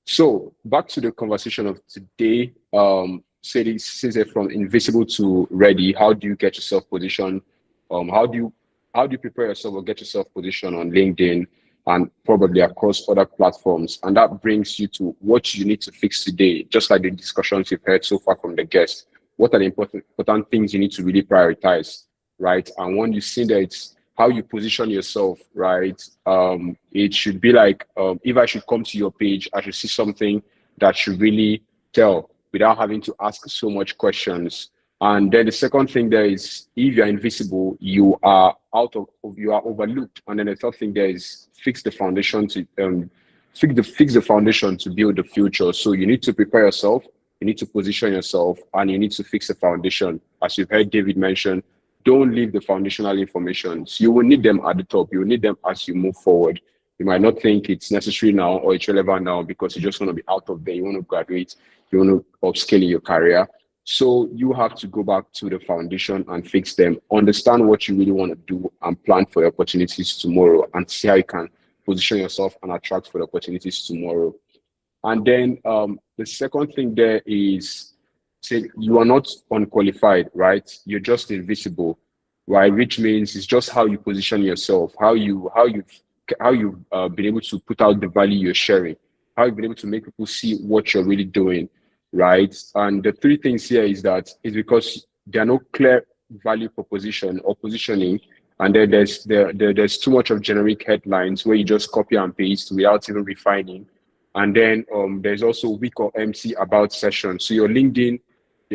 So back to the conversation of today. Says it from invisible to ready. How do you get yourself positioned? How do you prepare yourself or get yourself positioned on LinkedIn and probably across other platforms? And that brings you to what you need to fix today, just like the discussions you've heard so far from the guests. What are the important things you need to really prioritize, right? And when you see that, it's how you position yourself, right? It should be like, if I should come to your page, I should see something that should really tell without having to ask so much questions. And then the second thing there is, if you're invisible, you are you are overlooked. And then the third thing there is fix the foundation to fix the foundation to build the future. So you need to prepare yourself, you need to position yourself, and you need to fix the foundation. As you've heard David mention, don't leave the foundational information. So you will need them at the top. You will need them as you move forward. You might not think it's necessary now or it's relevant now because you just want to be out of there. You want to graduate. You want to upscale in your career. So you have to go back to the foundation and fix them. Understand what you really want to do and plan for your opportunities tomorrow and see how you can position yourself and attract for the opportunities tomorrow. And then the second thing there is, say you are not unqualified, right? You're just invisible, right? Which means it's just how you position yourself, how you've been able to put out the value you're sharing, how you've been able to make people see what you're really doing, right? And the three things here is that is because there are no clear value proposition or positioning, and then there's too much of generic headlines where you just copy and paste without even refining. And then there's also weak or empty about session. So the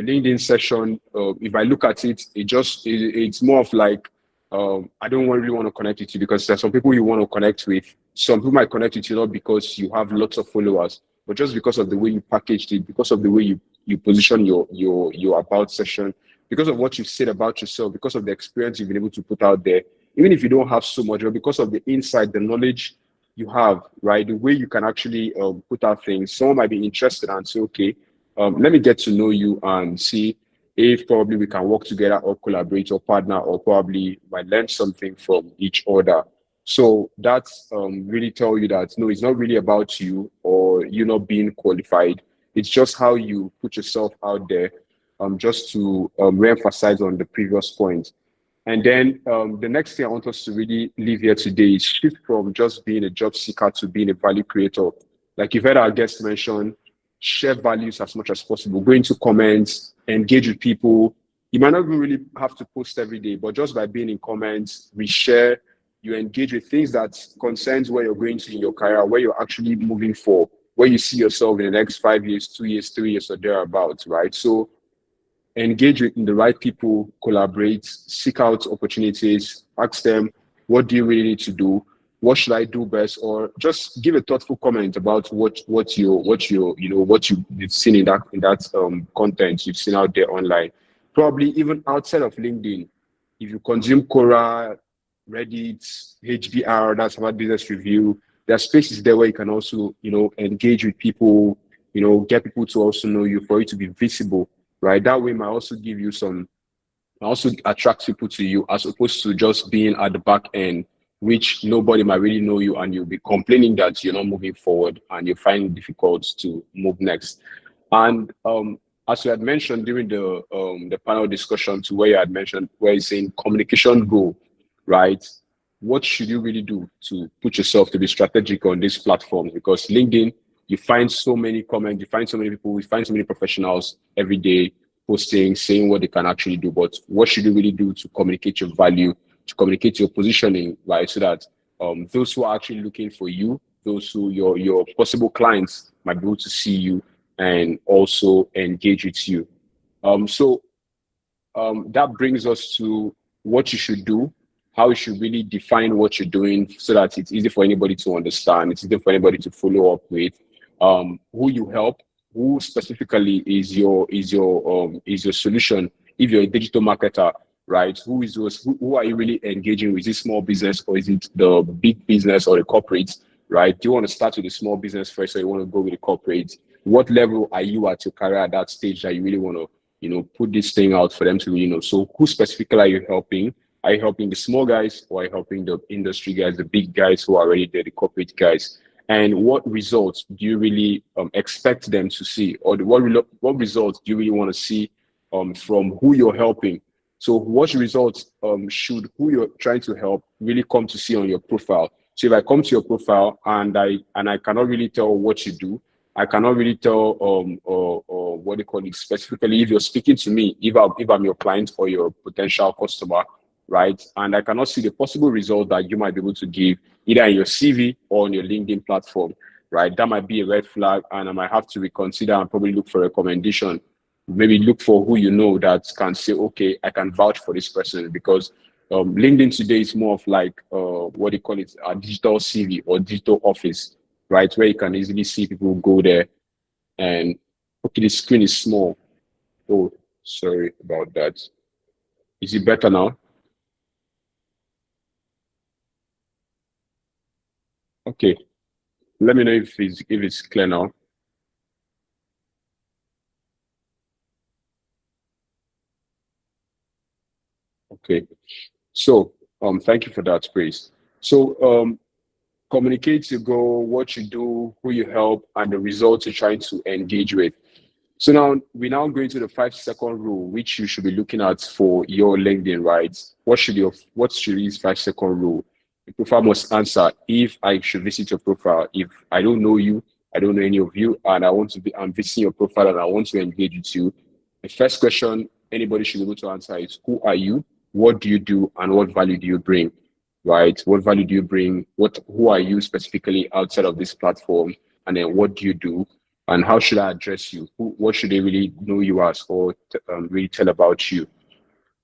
LinkedIn session, if I look at it, it's more of like, I don't really want to connect with you because there's some people you want to connect with. Some people might connect with you not because you have lots of followers, but just because of the way you packaged it, because of the way you position your about session, because of what you've said about yourself, because of the experience you've been able to put out there, even if you don't have so much, but because of the insight, the knowledge you have, right? The way you can actually put out things. Someone might be interested and say, okay, let me get to know you and see if probably we can work together or collaborate or partner or probably might learn something from each other. So that's really tell you that no, it's not really about you or you not being qualified. It's just how you put yourself out there, just to re-emphasize on the previous point. And then the next thing I want us to really leave here today is shift from just being a job seeker to being a value creator. Like you've heard our guests mention, share values as much as possible. Go into comments, engage with people. You might not even really have to post every day, but just by being in comments, reshare, you engage with things that concerns where you're going to in your career, where you're actually moving for, where you see yourself in the next 5 years, 2 years, 3 years, or thereabouts, right? So engage with the right people, collaborate, seek out opportunities, ask them, what do you really need to do? What should I do best? Or just give a thoughtful comment about what you've seen in that content you've seen out there online. Probably even outside of LinkedIn, if you consume Quora, Reddit, HBR, that's about business review. There are spaces there where you can also, engage with people, get people to also know you for you to be visible, right? That way might also give you some, also attract people to you as opposed to just being at the back end, which nobody might really know you and you'll be complaining that you're not moving forward and you find it difficult to move next. And as you had mentioned during the panel discussion to where you had mentioned, where you're saying communication goal, right? What should you really do to put yourself to be strategic on these platforms? Because LinkedIn, you find so many comments, you find so many people, you find so many professionals every day posting, saying what they can actually do. But what should you really do to communicate your value, to communicate your positioning, right? So that those who are actually looking for you, those who your possible clients might be able to see you and also engage with you. So that brings us to what you should do, how you should really define what you're doing so that it's easy for anybody to understand, it's easy for anybody to follow up with, who you help, who specifically is your solution. If you're a digital marketer, right? Who are you really engaging with? Is it small business or is it the big business or the corporate, right? Do you want to start with the small business first or you want to go with the corporate? What level are you at your career at that stage that you really want to, put this thing out for them to really know? So who specifically are you helping? Are you helping the small guys or are you helping the industry guys, the big guys who are already there, the corporate guys? and what results do you really expect them to see, or what results do you really want to see from who you're helping. So what results should who you're trying to help really come to see on your profile. So if I come to your profile and I cannot really tell what you do, I cannot really tell or what they call it specifically if you're speaking to me, if I'm your client or your potential customer, right? And I cannot see the possible result that you might be able to give either in your CV or on your LinkedIn platform, right? That might be a red flag, and I might have to reconsider and probably look for a recommendation. Maybe look for who you know that can say, okay, I can vouch for this person, because LinkedIn today is more of like what they call it, a digital CV or digital office, right? Where you can easily see people go there and okay, the screen is small. Oh, sorry about that. Is it better now? Okay. Let me know if it's clear now. Okay. So thank you for that, Grace. So communicate your goal, what you do, who you help, and the results you're trying to engage with. So now we now go into the 5 second rule, which you should be looking at for your LinkedIn, right? What should this 5 second rule? The profile must answer if I should visit your profile. If I don't know you, I don't know any of you, and I'm visiting your profile and I want to engage with you. The first question anybody should be able to answer is, who are you? What do you do? And what value do you bring? Right? What value do you bring? Who are you specifically outside of this platform? And then what do you do? And how should I address you? What should they really know you as, or really tell about you?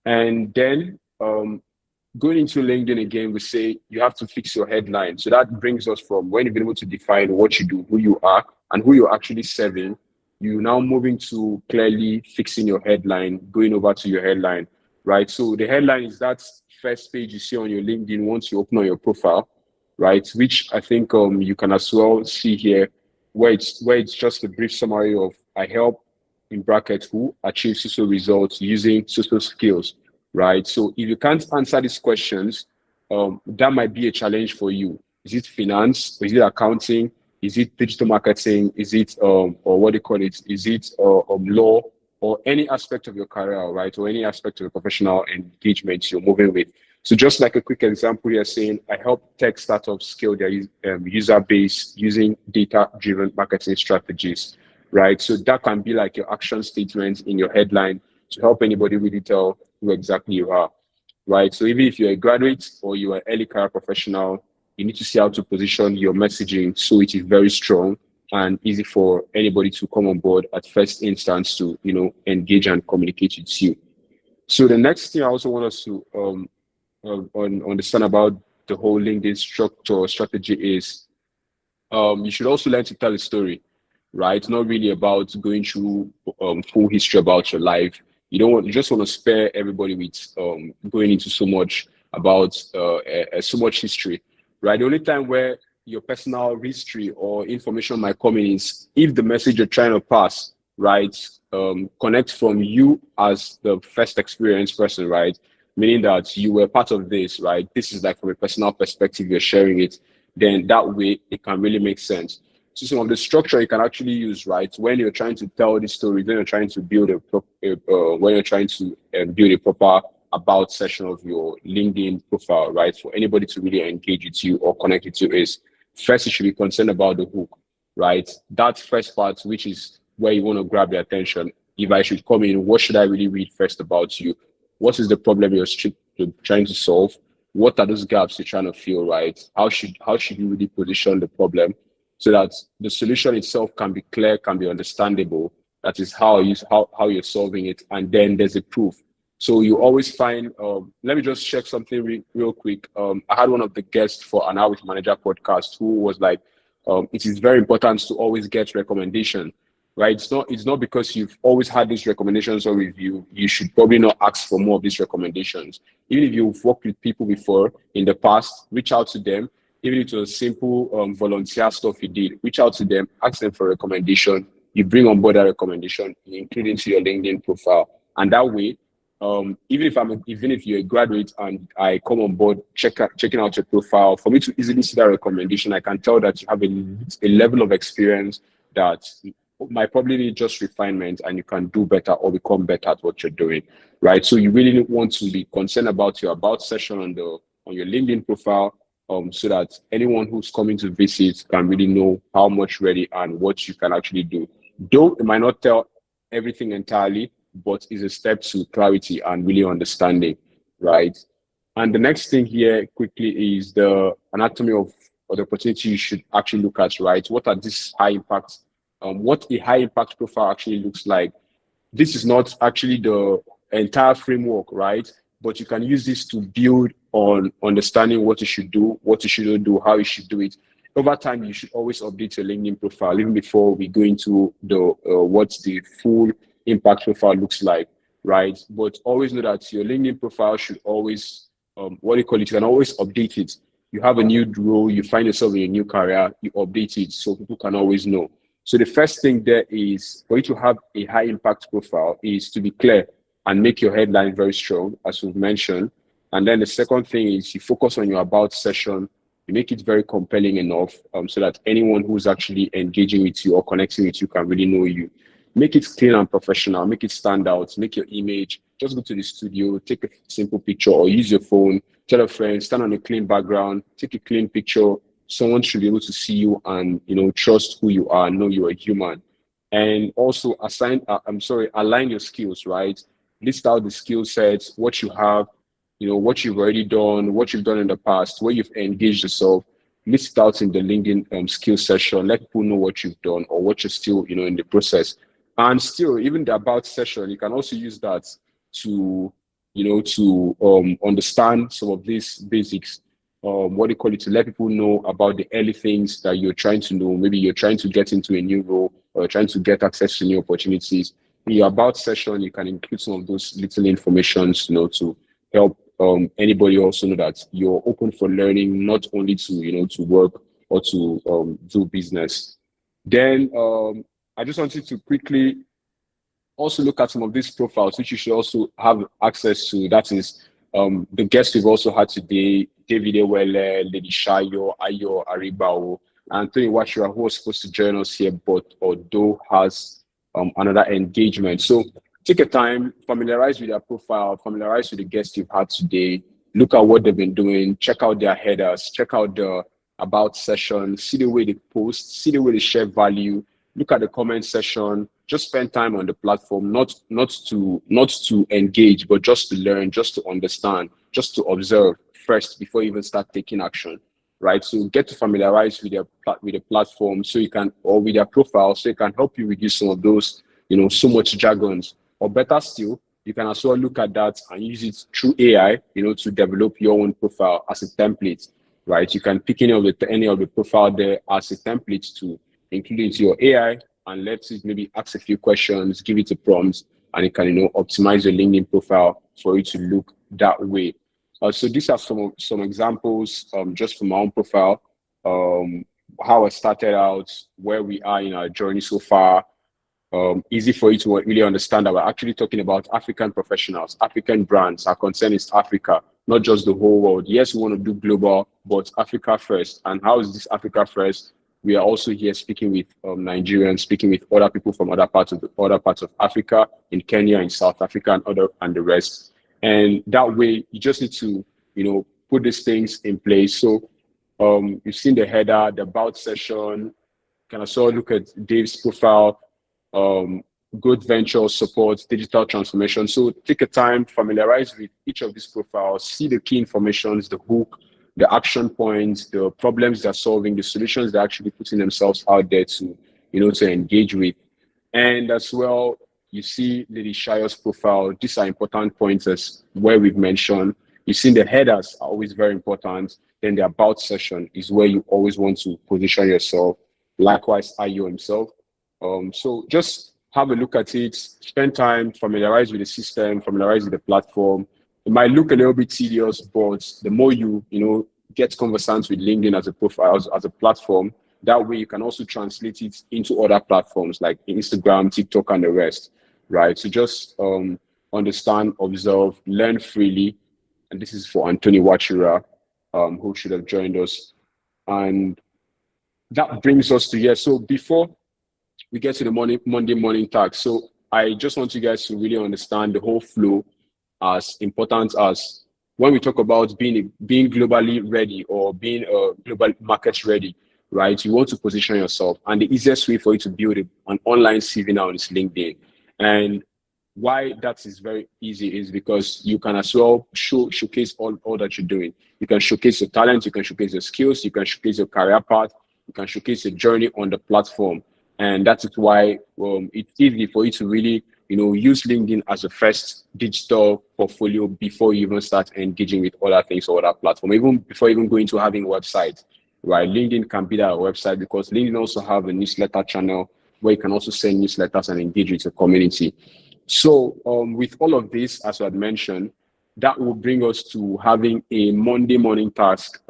And then going into LinkedIn again, we say you have to fix your headline. So that brings us from when you've been able to define what you do, who you are, and who you're actually serving. You now moving to clearly fixing your headline, going over to your headline, right? So the headline is that first page you see on your LinkedIn once you open on your profile, right? Which I think you can as well see here, where it's just a brief summary of I help in brackets who achieve social results using social skills, right? So if you can't answer these questions, that might be a challenge for you. Is it finance? Is it accounting? Is it digital marketing? Is it or what do you call it? Is it law or any aspect of your career, right? Or any aspect of your professional engagement you're moving with? So just like a quick example here saying, I help tech startups scale their user base using data-driven marketing strategies, right? So that can be like your action statement in your headline to help anybody really tell who exactly you are, right? So even if you're a graduate or you're an early career professional, you need to see how to position your messaging so it is very strong and easy for anybody to come on board at first instance to, engage and communicate with you. So the next thing I also want us to understand about the whole LinkedIn structure or strategy is you should also learn to tell a story, right? Not really about going through full history about your life. You just want to spare everybody with going into so much about so much history, right? The only time where your personal history or information might come in is if the message you're trying to pass, right, connect from you as the first experienced person, right? Meaning that you were part of this, right? This is like from a personal perspective, you're sharing it. Then that way it can really make sense. So some of the structure you can actually use, right, when you're trying to tell the story, when you're trying to build when you're trying to build a proper about session of your LinkedIn profile, right, for anybody to really engage with you or connect with you is first you should be concerned about the hook, right? That first part, which is where you want to grab their attention. If I should come in, what should I really read first about you? What is the problem you're trying to solve? What are those gaps you're trying to fill, right? How should you really position the problem so that the solution itself can be clear, can be understandable? That is how you're solving it, and then there's a proof. So you always find. Let me just check something real quick. I had one of the guests for an Hour with Manager podcast who was like, "It is very important to always get recommendation." Right? It's not because you've always had these recommendations or review, you should probably not ask for more of these recommendations. Even if you've worked with people before in the past, reach out to them. Even if it was simple volunteer stuff you did, reach out to them, ask them for a recommendation. You bring on board that recommendation, you include into your LinkedIn profile. And that way, Even if you're a graduate and I come on board, checking out your profile, for me to easily see that recommendation, I can tell that you have a level of experience that might probably need just refinement, and you can do better or become better at what you're doing, right? So you really want to be concerned about your about session on your LinkedIn profile, so that anyone who's coming to visit can really know how much ready and what you can actually do. Though it might not tell everything entirely, but is a step to clarity and really understanding, right? And the next thing here quickly is the anatomy of or the opportunity you should actually look at, right? What are these high impact, what a high impact profile actually looks like. This is not actually the entire framework, right? But you can use this to build on understanding what you should do, what you shouldn't do, how you should do it. Over time, you should always update your LinkedIn profile, even before we go into the what the full impact profile looks like, right? But always know that your LinkedIn profile should always, what do you call it? You can always update it. You have a new role, you find yourself in a new career, you update it so people can always know. So the first thing there is for you to have a high impact profile is to be clear and make your headline very strong, as we've mentioned. And then the second thing is you focus on your about session, you make it very compelling enough, so that anyone who's actually engaging with you or connecting with you can really know you. Make it clean and professional, make it stand out, make your image. Just go to the studio, take a simple picture or use your phone, tell a friend, stand on a clean background, take a clean picture. Someone should be able to see you and trust who you are, know you're a human. And also align your skills, right? List out the skill sets, what you have, what you've already done, what you've done in the past, where you've engaged yourself. List it out in the LinkedIn skill session. Let people know what you've done or what you're still, in the process. And still, even the about session, you can also use that to, understand some of these basics. What do you call it? To let people know about the early things that you're trying to know. Maybe you're trying to get into a new role or you're trying to get access to new opportunities. In your about session, you can include some of those little informations, to help anybody also know that you're open for learning, not only to work or to do business. Then I just wanted to quickly also look at some of these profiles, which you should also have access to. That is the guests we've also had today, David Ewele, Lady Shayo, Ayo Aribao, Anthony Washira, who was supposed to join us here, but although has another engagement. So take a time, familiarize with their profile, familiarize with the guests you've had today, look at what they've been doing, check out their headers, check out the about session, see the way they post, see the way they share value, look at the comment section, just spend time on the platform, not to engage, but just to learn, just to understand, just to observe first before you even start taking action, right? So get to familiarize with the platform so you can, or with their profile, so it can help you reduce some of those, so much jargons. Or better still, you can as well look at that and use it through AI, to develop your own profile as a template, right? You can pick any of the profile there as a template to include into your AI and let it maybe ask a few questions, give it a prompt, and it can, optimize your LinkedIn profile for it to look that way. So these are some examples just from my own profile, how I started out, where we are in our journey so far. Easy for you to really understand that we're actually talking about African professionals, African brands. Our concern is Africa, not just the whole world. Yes, we want to do global, but Africa first. And how is this Africa first? We are also here speaking with Nigerians, speaking with other people from other parts of Africa, in Kenya, in South Africa, and the rest. And that way, you just need to, put these things in place. So you've seen the header, the about session. Can also look at Dave's profile, growth venture support, digital transformation. So take a time, familiarize with each of these profiles, see the key informations, the hook, the action points, the problems they're solving, the solutions they're actually putting themselves out there to, to engage with. And as well, you see Lady Shayo's profile. These are important pointers where we've mentioned. You've seen the headers are always very important. Then the about session is where you always want to position yourself. Likewise, Ayo himself. So just have a look at it, spend time, familiarize with the system, familiarize with the platform. It might look a little bit tedious, but the more you get conversant with LinkedIn as a profile, as a platform, that way you can also translate it into other platforms like Instagram, TikTok, and the rest, right? So just understand, observe, learn freely. And this is for Anthony Wachira, who should have joined us. And that brings us to here. So before we get to the Monday morning task, so I just want you guys to really understand the whole flow, as important as when we talk about being globally ready or being global market ready, right? You want to position yourself, and the easiest way for you to build an online CV now is LinkedIn. And why that is very easy is because you can as well showcase all that you're doing. You can showcase your talent, you can showcase your skills, you can showcase your career path, you can showcase your journey on the platform. And that is why it's easy for you to really, use LinkedIn as a first digital portfolio before you even start engaging with other things or other platform, even before even going to having a website, right? LinkedIn can be that website, because LinkedIn also have a newsletter channel where you can also send newsletters and engage with your community. So with all of this, as I had mentioned, that will bring us to having a Monday morning task,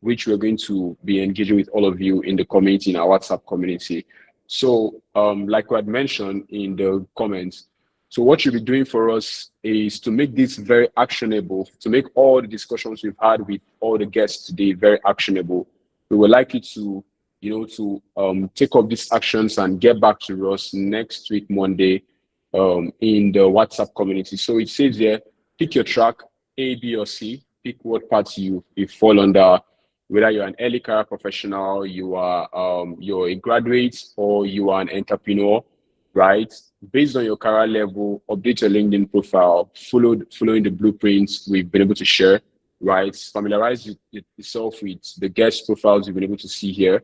which we're going to be engaging with all of you in the community, in our WhatsApp community. So like we had mentioned in the comments, so what you'll be doing for us is to make this very actionable, to make all the discussions we've had with all the guests today very actionable. We would like you to, take up these actions and get back to us next week, Monday, in the WhatsApp community. So it says here, pick your track, A, B, or C. Pick what parts you fall under, whether you're an early career professional, you're a graduate, or you are an entrepreneur, right? Based on your career level, update your LinkedIn profile, following the blueprints we've been able to share, right? Familiarize yourself with the guest profiles you've been able to see here.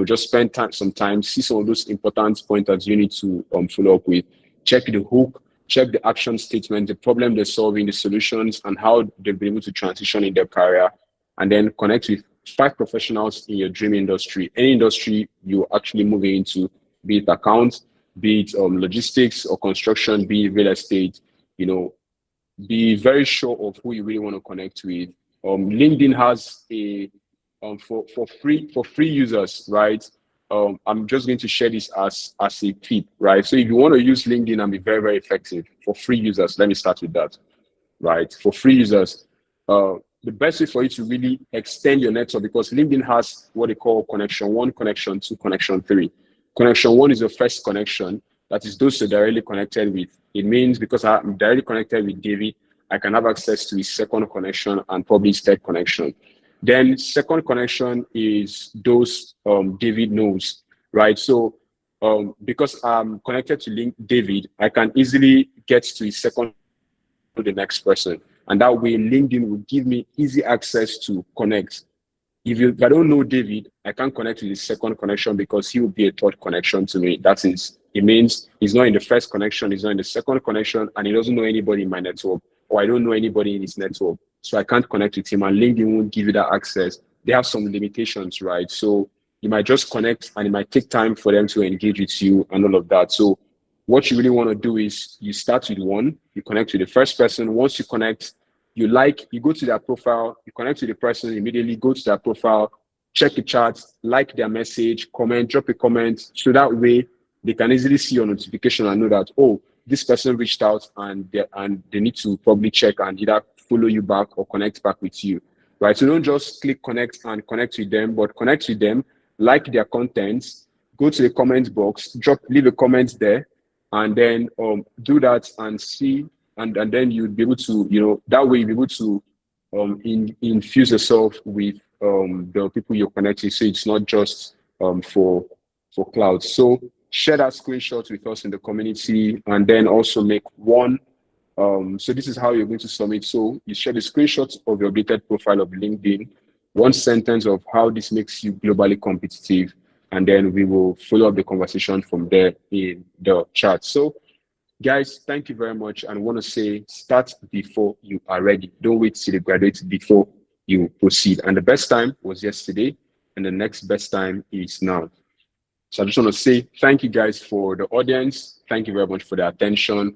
Just spend some time, see some of those important pointers you need to follow up with. Check the hook, check the action statement, the problem they're solving, the solutions, and how they've been able to transition in their career. And then connect with 5 professionals in your dream industry, any industry you're actually moving into, be it accounts, be it logistics or construction, be it real estate. Be very sure of who you really want to connect with. LinkedIn has a for free users, right? I'm just going to share this as a tip, right? So if you want to use LinkedIn and be very, very effective for free users, let me start with that, right? For free users, the best way for you to really extend your network, because LinkedIn has what they call connection 1, connection 2, connection 3. Connection 1 is your first connection. That is those you're directly connected with. It means because I'm directly connected with David, I can have access to his second connection and probably his third connection. Then second connection is those David knows, right? So because I'm connected to David, I can easily get to his second to the next person. And that way LinkedIn will give me easy access to connect. If I don't know David, I can't connect with his second connection because he will be a third connection to me. That is, it means he's not in the first connection, he's not in the second connection, and he doesn't know anybody in my network, or I don't know anybody in his network. So I can't connect with him, and LinkedIn won't give you that access. They have some limitations, right? So you might just connect and it might take time for them to engage with you and all of that. So what you really want to do is you start with 1, you connect with the first person. Once you connect, you go to their profile, you connect to the person, immediately go to their profile, check the chat, like their message, comment, drop a comment. So that way they can easily see your notification and know that, oh, this person reached out and they need to probably check and either follow you back or connect back with you, right? So don't just click connect and connect with them, but connect with them, like their contents, go to the comment box, leave a comment there, and then do that and see. And then you'd be able to, that way you'll be able to infuse yourself with the people you're connecting. So it's not just for cloud. So share that screenshot with us in the community, and then also make 1. So this is how you're going to submit. So you share the screenshot of your updated profile of LinkedIn, 1 sentence of how this makes you globally competitive, and then we will follow up the conversation from there in the chat. So guys, thank you very much. And I want to say, start before you are ready. Don't wait till you graduate before you proceed. And the best time was yesterday, and the next best time is now. So I just want to say thank you guys for the audience. Thank you very much for the attention.